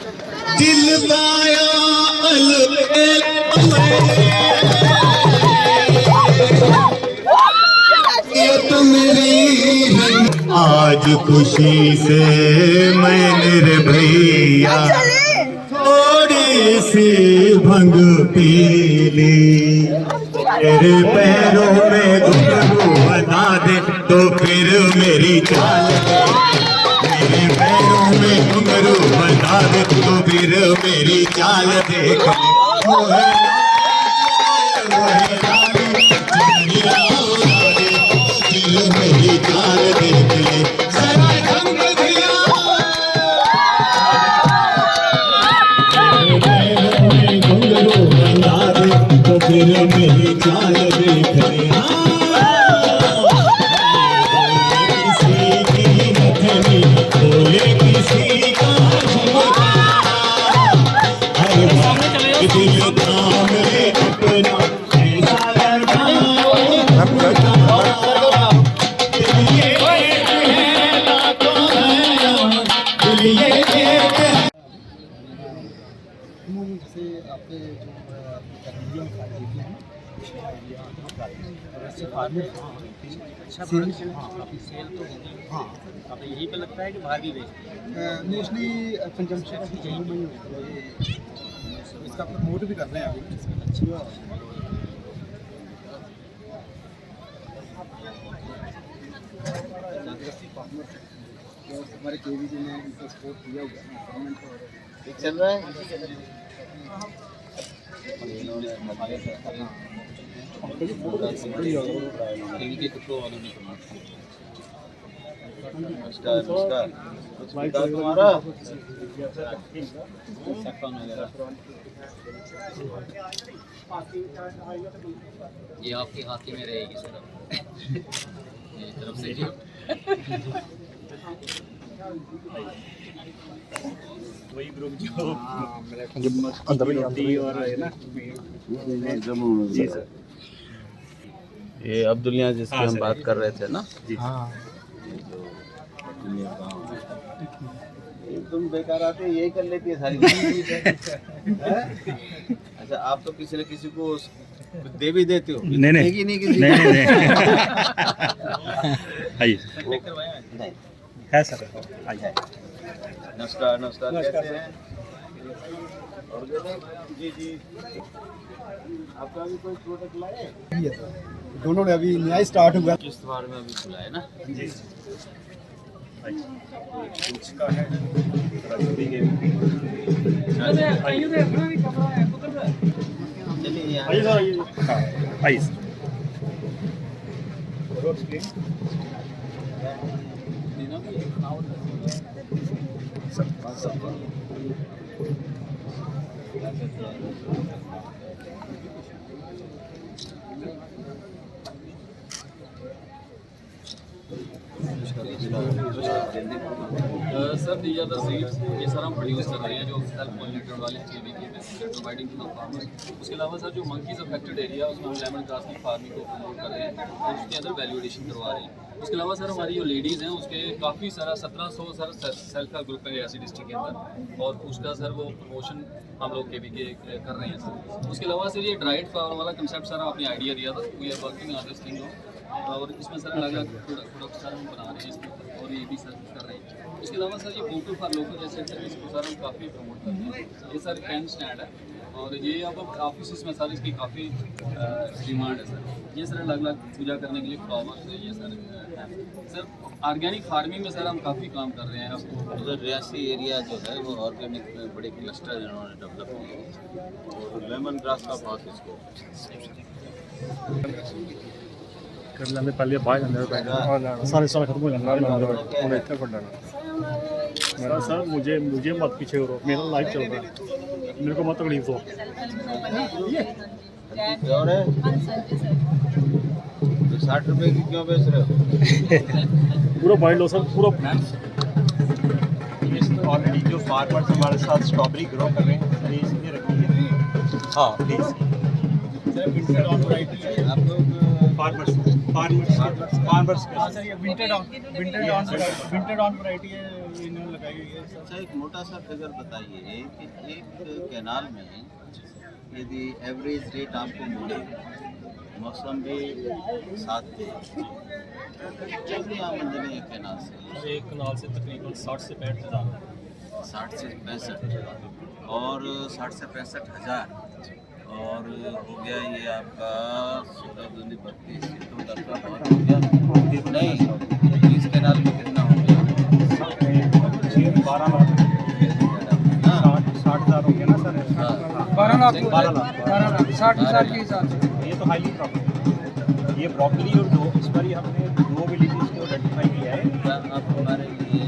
दिल पाया मेरी आज खुशी से मैंने रे भैया थोड़ी सी भंग पी ली। तेरे पैरों में घुंघरू बना दे तो फिर मेरी चाल दे। मेरे पैरों में घुंघरू बना दे तो फिर मेरी चाल देख मेरी चाल देख ले जरा ढंग दिया। घुंघरू बना दे तो फिर मेरी चाल देख ले। किसी की नथनी बोले किसी का झुमका हर दिल काम है अपना ऐसा से आपके जो देखी हैं वैसे फार्मर अच्छा प्रोडक्शन काफ़ी सेल तो होगी। हाँ अब यहीं पे लगता है कि बाहर भी बेचते मोस्टली कंजम्पशन अभी जम्मू में ही होता है। इसका प्रमोट भी कर रहे हैं अभी। अच्छा हमारे केवीजी ने इनको सपोर्ट किया हुआ है गवर्नमेंट और चल रहा है। नमस्कार नमस्कार तुम्हारा ये आपके हाथ में रहेगी सर मेरी तरफ से वही ग्रुप जो अंदर और है ना जी सर। ये अब्दुल्ला जिसकी हम बात कर रहे थे ना जी। हाँ तुम बेकार आते यही कर लेती है सारी। अच्छा आप तो किसी न किसी को दे भी देते हो? नहीं नहीं नहीं किसी नहीं नहीं है सर। आइए नमस्कार नमस्कार कैसे हैं? जी जी आपका अभी कोई प्रोडक्ट लाए? दोनों ने अभी नया स्टार्ट हुआ है। किस बार में अभी खुला है ना जी। Sir these are the seeds ये सर हम प्रोड्यूस कर रहे हैं जो सेल्फ पॉलिनेटेड वाले प्रोवाइडिंग टू फार्मर्स। उसके अलावा सर जो मंकीज अफेक्टेड एरिया उसमें हम लेमन ग्रास की फार्मिंग को प्रमोट कर रहे हैं और उसके अंदर वैल्यूएशन करवा रहे हैं। उसके अलावा सर हमारी जो लेडीज़ हैं उसके काफ़ी सारा 1700 सर सेल्फ हेल्प ग्रुप है रियासी डिस्ट्रिक्ट के अंदर और उसका सर वो प्रमोशन हम लोग के कर रहे हैं सर। उसके अलावा सर ये ड्राइड फ्लावर वाला कंसेप्ट सर आपने आइडिया दिया था, we are working on this thing और इसमें सर अलग अलग प्रोडक्ट सर हम बना रहे हैं इसमें और ये भी सर कर रहे हैं। इसके अलावा सर ये वोकल फॉर लोकल जैसे इसको सर हम काफ़ी प्रमोट करते हैं। ये सर कैन स्टैंड है और ये अब ऑफिस में सर इसकी काफ़ी डिमांड है सर। ये सर अलग अलग पूजा करने के लिए फ्लावर्स ये सर है। सर ऑर्गेनिक फार्मिंग में सर हम काफ़ी काम कर रहे हैं। आपको उधर रियासी एरिया जो है वो ऑर्गेनिक में बड़े क्लस्टर इन्होंने डेवलप किए और लेमन ग्रास का बहुत इसको कर लेंगे पहले बाहर अंदर सारे साल खत्म हो जाना इतना कर लेना मेरा सर मुझे मत पीछे करो, मेरा लाइफ चल रहा है, मेरे को मत तकलीफ दो। और 60 रुपए की क्यों बेच रहे हो? पूरा बाइट लो सर पूरा। ऑलरेडी जो फार्मर्स हमारे साथ स्ट्रॉबेरी ग्रो कर रहे हैं सर ये इसलिए रखी है। हाँ प्लीज़ आप लोग फार्मर्स हाँ सर, ये विंटर डॉन वैरायटी है, इन्होंने लगाई हुई है। अच्छा, एक मोटा सा फिगर बताइए कि एक कैनाल में यदि एवरेज रेट आपको मिले, मौसम भी साथ दे, कितनी आमदनी है कैनाल से? एक कनाल से तकरीबन 60 से 65 हज़ार। 60 से 65 और 60 से 65 हज़ार, और हो गया ये आपका 16 दूनी 32, तो डरका बहुत हो गया नहीं। इस कैनाल में कितना हो गया? 12 लाख, 60,000 हो गया ना सर? 12 लाख, 12 लाख, 60,000 के हिसाब से। ये तो हाईली प्रॉफिट। ये ब्रोकली और दो, इस पर ही हमने 2 विलेजेस को आइडेंटिफाई किया है। क्या आप हमारे लिए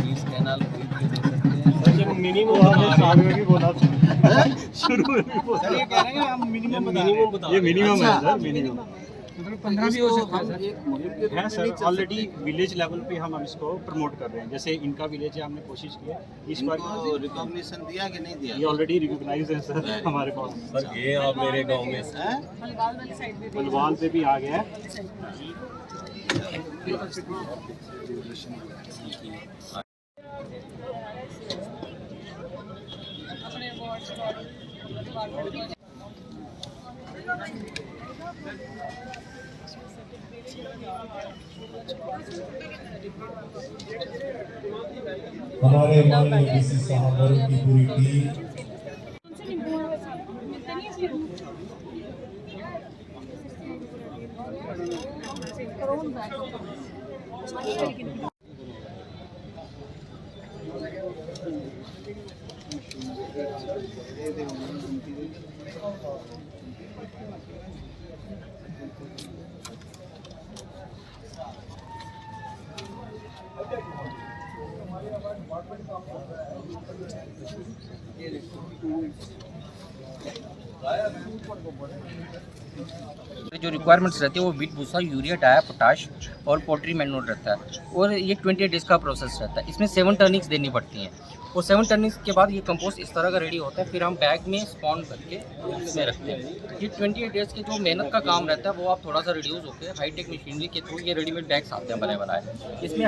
20 कैनाल खरीद के दे सकते हैं? मिनिमम भी बोला शुरू में भी बोला। सर, ये कह रहे हैं हम मिनिमम बता, ये मिनिमम है सर, मिनिमम। मतलब 15 भी हो सकता है सर। एक मुहिम के रूप है में सर, नहीं चल ऑलरेडी सकते। विलेज लेवल पे हम इसको प्रमोट कर रहे हैं। जैसे इनका विलेज है, हमने कोशिश की है इस बार। इनको रिकॉग्निशन दिया कि नहीं ये दिया? ऑलरेडी रिकॉग्नाइज है सर हमारे पास। सर ये आप मेरे गांव में हैं? बलवान पे भी आ गया है। हमारे माननीय डीसी साहब और उनकी पूरी टीम जो रिक्वायरमेंट्स रहती है वो वीट भूसा, यूरिया, डाया, पोटाश और पोल्ट्री मैन्योर रहता है, और ये 28 डेज़ का प्रोसेस रहता है। इसमें 7 टर्निंग्स देनी पड़ती हैं, और 7 टर्निंग्स के बाद ये कंपोस्ट इस तरह का रेडी होता है। फिर हम बैग में स्पॉन करके इसमें रखते हैं। ये 28 डेज़ के जो मेहनत का काम रहता है वो आप थोड़ा सा रिड्यूस होकर हाईटेक मशीनरी के थ्रू ये रेडीमेड बैग्स आते हैं बने बनाए। इसमें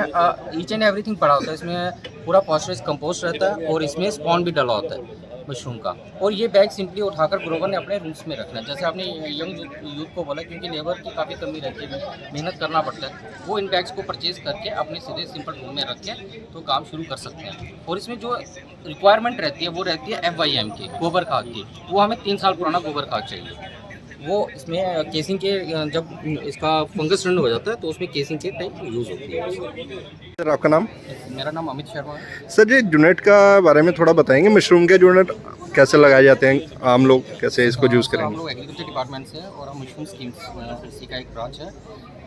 ईच एंड एवरीथिंग पड़ा होता है। इसमें पूरा पॉस्चराइज कंपोस्ट रहता है और इसमें स्पॉन भी डला होता है मशरूम का। और ये बैग सिंपली उठाकर ग्रोवर ने अपने रूम्स में रखना है। जैसे आपने यंग यूथ को बोला, क्योंकि लेबर की काफ़ी कमी रहती है, मेहनत करना पड़ता है, वो इन बैग्स को परचेज करके अपने सीधे सिंपल रूम में रख के तो काम शुरू कर सकते हैं। और इसमें जो रिक्वायरमेंट रहती है वो रहती है FYM की, गोबर खाद की। वो हमें 3 साल पुराना गोबर खाद चाहिए। वो इसमें केसिंग के जब इसका फंगस रन हो जाता है तो उसमें केसिंग के टाइप यूज़ होती है। सर आपका नाम? मेरा नाम अमित शर्मा है। सर जी, यूनिट का बारे में थोड़ा बताएंगे। मशरूम के यूनिट कैसे लगाए जाते हैं, आम लोग कैसे इसको यूज़ हम करेंगे? लोग एग्रीकल्चर डिपार्टमेंट से हैं और हम मशरूम स्कीम्स इसी का एक ब्रांच है।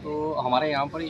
तो हमारे यहाँ पर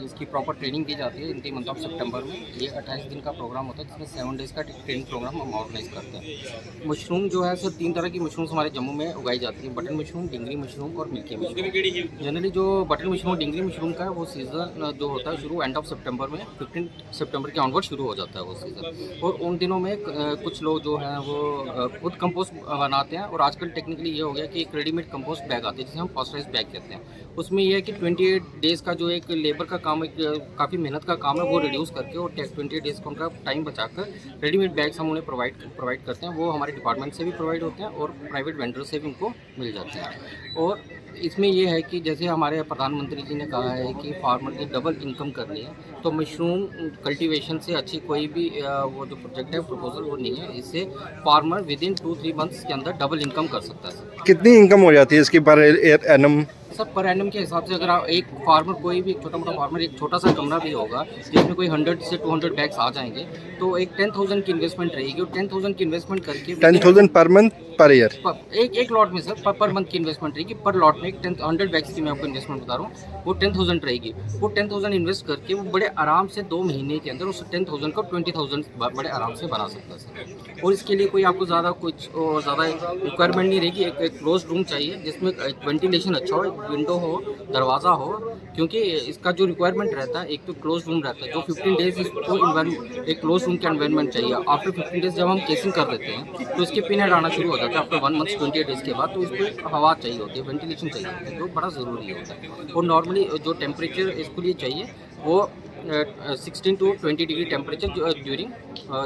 इसकी प्रॉपर ट्रेनिंग दी जाती है इन द मंथ ऑफ सितंबर में। ये 28 दिन का प्रोग्राम होता है जिसमें 7 डेज़ का ट्रेनिंग प्रोग्राम हम ऑर्गेनाइज करते हैं। मशरूम जो है सर 3 तरह की मशरूम्स हमारे जम्मू में उगाई जाती है, बटन मशरूम, डिंगरी मशरूम और मिल्की मशरूम। जनरली जो बटन मशरूम, डिंगरी मशरूम का है वो सीज़न जो होता है शुरू एंड ऑफ सितंबर में, 15 सितंबर के ऑनवर्ड शुरू हो जाता है वो सीज़न। और उन दिनों में कुछ लोग जो हैं वो खुद कंपोस्ट बनाते हैं। और आजकल टेक्निकली ये हो गया कि एक रेडीमेड कंपोस्ट बैग आते हैं जिसे हम पॉस्चराइज बैग कहते हैं। उसमें यह है कि 28 डेज़ का जो एक लेबर का काम, एक काफ़ी मेहनत का काम है, वो रिड्यूस करके और 28 डेज़ का उनका टाइम बचाकर रेडीमेड बैग्स हम उन्हें प्रोवाइड करते हैं। वो हमारे डिपार्टमेंट से भी प्रोवाइड होते हैं और प्राइवेट वेंडर से भी उनको मिल जाते हैं। और इसमें यह है कि जैसे हमारे प्रधानमंत्री जी ने कहा है कि फार्मर की डबल इनकम करनी है, तो मशरूम कल्टीवेशन से अच्छी कोई भी वो जो प्रोजेक्ट है, प्रपोजल, वो नहीं है। इससे फार्मर विद इन 2-3 मंथ्स के अंदर डबल इनकम कर सकता है। कितनी इनकम हो जाती है इसकी per annum? Sir per annum के हिसाब से अगर आप एक फार्मर, कोई भी छोटा मोटा फार्मर, एक छोटा सा कमरा भी होगा जिसमें कोई 100 से 200 बैग्स आ जाएंगे, तो एक 10,000 की इन्वेस्टमेंट रहेगी। और 10,000 की इन्वेस्टमेंट करके 10,000 पर मंथ पर ईयर? एक लॉट में सर पर मंथ की इन्वेस्टमेंट रहेगी। पर लॉट में 100 बैग्स की मैं आपको इन्वेस्टमेंट बता रहा हूँ, वो 10,000 रहेगी। वो 10,000 इन्वेस्ट करके वो बड़े आराम से 2 महीने के अंदर उस 10,000 को 20,000 बड़े आराम से बना सकता है सर। और इसके लिए कोई आपको ज़्यादा रिक्वायरमेंट नहीं रहेगी। एक क्लोज रूम चाहिए जिसमें वेंटिलेशन अच्छा हो, एक विंडो हो, दरवाज़ा हो, क्योंकि इसका जो रिक्वायरमेंट रहता है, एक तो क्लोज रूम रहता है जो 15 डेज़ इसको एक क्लोज रूम का एनवायरनमेंट चाहिए। आफ्टर 15 डेज़ जब हम केसिंग कर देते हैं तो इसके पिन हेड आना शुरू हो जाता है आफ्टर 1 मंथ 28 डेज के बाद, तो उसको एक हवा चाहिए होती है, वेंटिलेशन चाहिए होता है, जो बड़ा ज़रूरी होता है। और नॉर्मली जो टेम्परेचर इसके लिए चाहिए वो 16 to 20 डिग्री टेम्परेचर जो ड्यूरिंग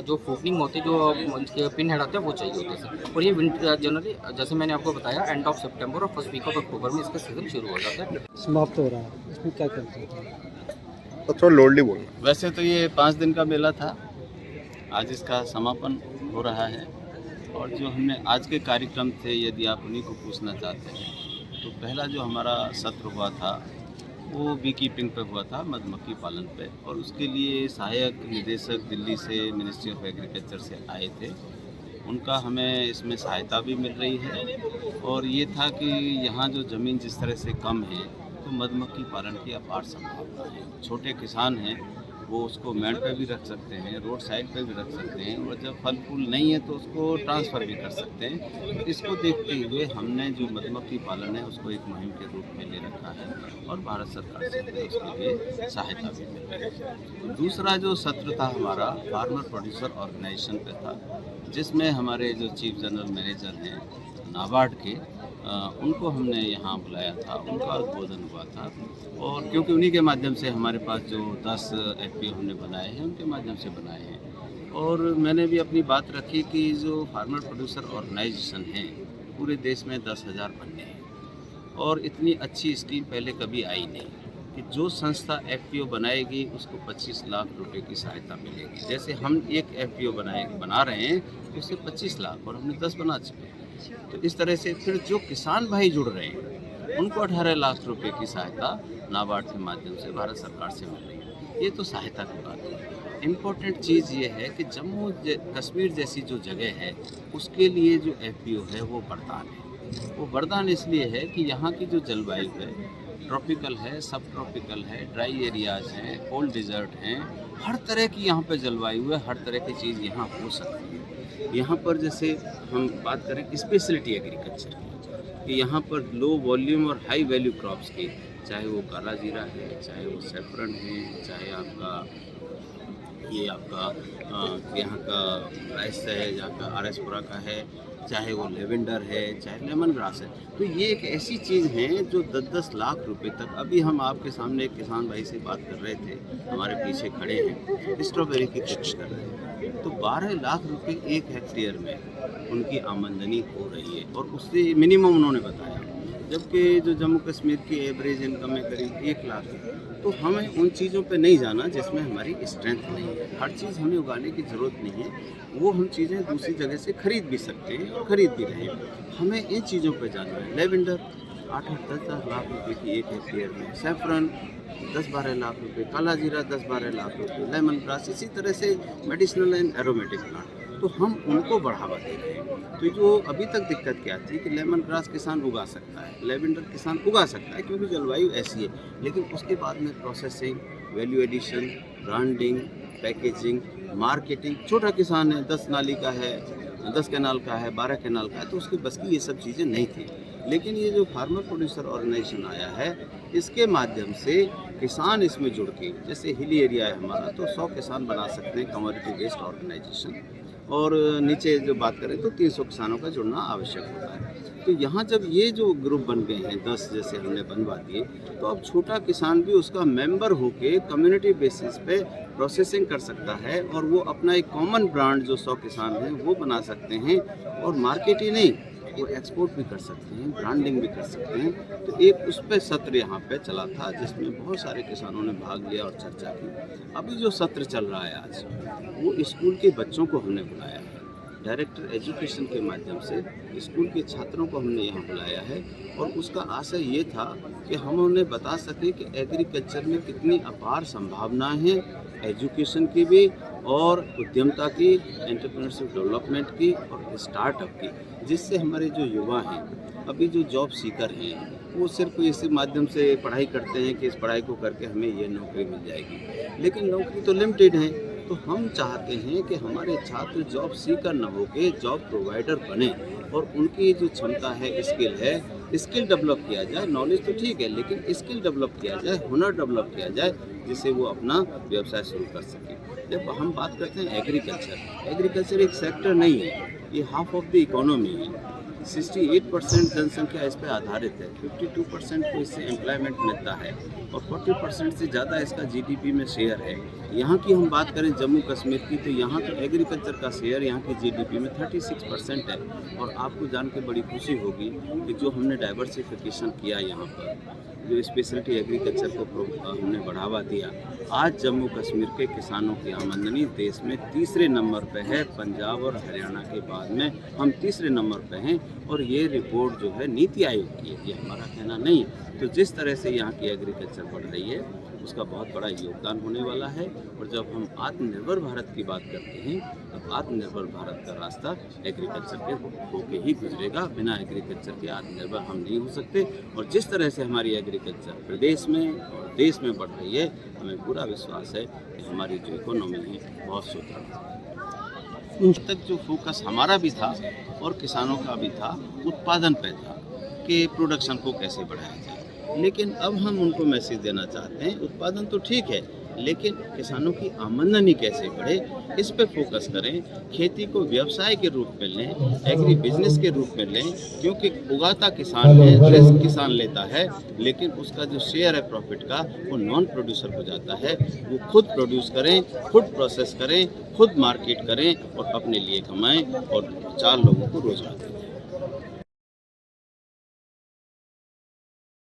जो फूकनिंग होती है, जो पिन हेड आते हैं वो चाहिए होते हैं सर। और ये विंटर जनरली जैसे मैंने आपको बताया एंड ऑफ सितंबर और फर्स्ट वीक ऑफ अक्टूबर में इसका सीजन शुरू हो जाता है। समाप्त हो रहा है, इसमें क्या करते हैं? तो थोड़ा लोडली बोलना। वैसे तो ये 5 दिन का मेला था, आज इसका समापन हो रहा है। और जो हमने आज के कार्यक्रम थे, यदि आप उन्हीं को पूछना चाहते हैं, तो पहला जो हमारा सत्र हुआ था वो बी कीपिंग पे हुआ था, मधुमक्खी पालन पे। और उसके लिए सहायक निदेशक दिल्ली से मिनिस्ट्री ऑफ एग्रीकल्चर से आए थे, उनका हमें इसमें सहायता भी मिल रही है। और ये था कि यहाँ जो ज़मीन जिस तरह से कम है, तो मधुमक्खी पालन की अपार संभावना है। छोटे किसान हैं, वो उसको मेड़ पे भी रख सकते हैं, रोड साइड पे भी रख सकते हैं, और जब फल फूल नहीं है तो उसको ट्रांसफ़र भी कर सकते हैं। इसको देखते हुए हमने जो मधुमक्खी पालन है उसको एक मुहिम के रूप में ले रखा है, और भारत सरकार से हमें उसके लिए सहायता भी मिल रही है। दूसरा जो सत्र था हमारा फार्मर प्रोड्यूसर ऑर्गेनाइजेशन पे था, जिसमें हमारे जो चीफ जनरल मैनेजर हैं नाबार्ड के, उनको हमने यहाँ बुलाया था, उनका उद्बोधन हुआ था। और क्योंकि उन्हीं के माध्यम से हमारे पास जो 10 FPO हमने बनाए हैं, उनके माध्यम से बनाए हैं। और मैंने भी अपनी बात रखी कि जो फार्मर प्रोड्यूसर ऑर्गेनाइजेशन हैं पूरे देश में 10,000 बनने हैं, और इतनी अच्छी स्कीम पहले कभी आई नहीं कि जो संस्था FPO बनाएगी उसको 25 लाख रुपए की सहायता मिलेगी। जैसे हम एक FPO बना रहे हैं, उससे 25 लाख, और हमने 10 बना चुके हैं। तो इस तरह से फिर जो किसान भाई जुड़ रहे हैं उनको 18 लाख रुपए की सहायता नाबार्ड के माध्यम से भारत सरकार से मिल रही है। ये तो सहायता की बात है। इम्पोर्टेंट चीज़ ये है कि जम्मू कश्मीर जैसी जो जगह है उसके लिए जो FPO है वो वरदान है। वो वरदान इसलिए है कि यहाँ की जो जलवायु है ट्रॉपिकल है, सब ट्रॉपिकल है, ड्राई एरियाज हैं, कोल्ड डिजर्ट हैं, हर तरह की यहाँ पे जलवायु है, हर तरह की चीज़ यहाँ हो सकती है। यहाँ पर जैसे हम बात करें स्पेशलिटी एग्रीकल्चर की, कि यहाँ पर लो वॉल्यूम और हाई वैल्यू क्रॉप्स की, चाहे वो काला जीरा है, चाहे वो सैफरन है, चाहे आपका यहाँ का राइस है, यहाँ का आरएसपुरा का है, चाहे वो लेवेंडर है, चाहे लेमन ग्रास है। तो ये एक ऐसी चीज़ है जो 10-10 लाख रुपए तक, अभी हम आपके सामने एक किसान भाई से बात कर रहे थे, हमारे पीछे खड़े हैं, स्ट्रॉबेरी की खेती कर रहे हैं, तो 12 लाख रुपए 1 हेक्टेयर में उनकी आमदनी हो रही है, और उससे मिनिमम उन्होंने बताया, जबकि जो जम्मू कश्मीर की एवरेज इनकम है करीब 1 लाख है। तो हमें उन चीज़ों पे नहीं जाना जिसमें हमारी स्ट्रेंथ नहीं है। हर चीज़ हमें उगाने की ज़रूरत नहीं है, वो हम चीज़ें दूसरी जगह से खरीद भी सकते हैं और ख़रीद भी रहे हैं। हमें इन चीज़ों पे जाना है। लेवेंडर 8-10 लाख रुपए की 1 हेक्टेयर में, सैफरन 10-12 लाख रुपए, काला जीरा 10-12 लाख रुपए, लेमन ग्रास, इसी तरह से मेडिसिनल एंड एरोमेटिक प्लांट, तो हम उनको बढ़ावा दे रहे हैं। तो जो अभी तक दिक्कत क्या थी कि लेमन ग्रास किसान उगा सकता है, लेवेंडर किसान उगा सकता है क्योंकि जलवायु ऐसी है, लेकिन उसके बाद में processing, value addition, branding, packaging, marketing, छोटा किसान है, 10 नाली का है, 10 कैनाल का है, 12 कैनाल का है, तो उसकी बस की ये सब चीज़ें नहीं थी। लेकिन ये जो फार्मर प्रोड्यूसर ऑर्गेनाइजेशन आया है, इसके माध्यम से किसान इसमें जुड़ के, जैसे हिली एरिया है हमारा, तो 100 किसान बना सकते हैं कमोडिटी बेस्ड ऑर्गेनाइजेशन, और नीचे जो बात करें तो 300 किसानों का जुड़ना आवश्यक होता है। तो यहाँ जब ये जो ग्रुप बन गए हैं 10 जैसे हमने बनवा दिए, तो अब छोटा किसान भी उसका मेंबर होके कम्युनिटी बेसिस पे प्रोसेसिंग कर सकता है, और वो अपना एक कॉमन ब्रांड जो 100 किसान हैं वो बना सकते हैं, और मार्केट ही नहीं, वो एक्सपोर्ट भी कर सकते हैं, ब्रांडिंग भी कर सकते हैं। तो एक उस पर सत्र यहाँ पे चला था जिसमें बहुत सारे किसानों ने भाग लिया और चर्चा की। अभी जो सत्र चल रहा है आज, वो स्कूल के बच्चों को हमने बुलाया है, डायरेक्टर एजुकेशन के माध्यम से स्कूल के छात्रों को हमने यहाँ बुलाया है, और उसका आशय ये था कि हम उन्हें बता सकें कि एग्रीकल्चर में कितनी अपार संभावनाएं हैं, एजुकेशन की भी और उद्यमता की, एंटरप्रेन्योरशिप डेवलपमेंट की और स्टार्टअप की, जिससे हमारे जो युवा हैं, अभी जो जॉब सीकर हैं, वो सिर्फ इसी माध्यम से पढ़ाई करते हैं कि इस पढ़ाई को करके हमें ये नौकरी मिल जाएगी, लेकिन नौकरी तो लिमिटेड है। तो हम चाहते हैं कि हमारे छात्र जॉब सीकर न होकर जॉब प्रोवाइडर बने, और उनकी जो क्षमता है, स्किल है, स्किल डेवलप किया जाए। नॉलेज तो ठीक है, लेकिन स्किल डेवलप किया जाए, हुनर डेवलप किया जाए, जिससे वो अपना व्यवसाय शुरू कर सके। जब हम बात करते हैं एग्रीकल्चर एक सेक्टर नहीं है, ये हाफ ऑफ द इकोनॉमी है। 68% जनसंख्या इस पर आधारित है, 52% को इससे एम्प्लॉयमेंट मिलता है और 40% से ज़्यादा इसका जीडीपी में शेयर है। यहाँ की हम बात करें जम्मू कश्मीर की, तो यहाँ तो एग्रीकल्चर का शेयर यहाँ की जीडीपी में 36% है। और आपको जान के बड़ी खुशी होगी कि जो हमने डाइवर्सिफिकेशन किया यहाँ पर, जो स्पेशलिटी एग्रीकल्चर को हमने बढ़ावा दिया, आज जम्मू कश्मीर के किसानों की आमदनी देश में तीसरे नंबर पे है। पंजाब और हरियाणा के बाद में हम तीसरे नंबर पे हैं और ये रिपोर्ट जो है नीति आयोग की है, ये हमारा कहना नहीं। तो जिस तरह से यहाँ की एग्रीकल्चर बढ़ रही है उसका बहुत बड़ा योगदान होने वाला है। और जब हम आत्मनिर्भर भारत की बात करते हैं तब आत्मनिर्भर भारत का रास्ता एग्रीकल्चर के होके ही गुजरेगा। बिना एग्रीकल्चर के आत्मनिर्भर हम नहीं हो सकते। और जिस तरह से हमारी एग्रीकल्चर प्रदेश में और देश में बढ़ रही है, हमें पूरा विश्वास है कि हमारी जो इकोनॉमी है बहुत सुदृढ़ है। उन तक जो फोकस हमारा भी था और किसानों का भी था, उत्पादन पे था कि प्रोडक्शन को कैसे बढ़ाया जाए। लेकिन अब हम उनको मैसेज देना चाहते हैं, उत्पादन तो ठीक है लेकिन किसानों की आमदनी कैसे बढ़े, इस पे फोकस करें। खेती को व्यवसाय के रूप में लें, एग्री बिजनेस के रूप में लें, क्योंकि उगाता किसान है, रिस्क किसान लेता है, लेकिन उसका जो शेयर है प्रॉफिट का वो नॉन प्रोड्यूसर हो जाता है। वो खुद प्रोड्यूस करें, खुद प्रोसेस करें, खुद मार्केट करें और अपने लिए कमाएं और 4 लोगों को रोजगार दें।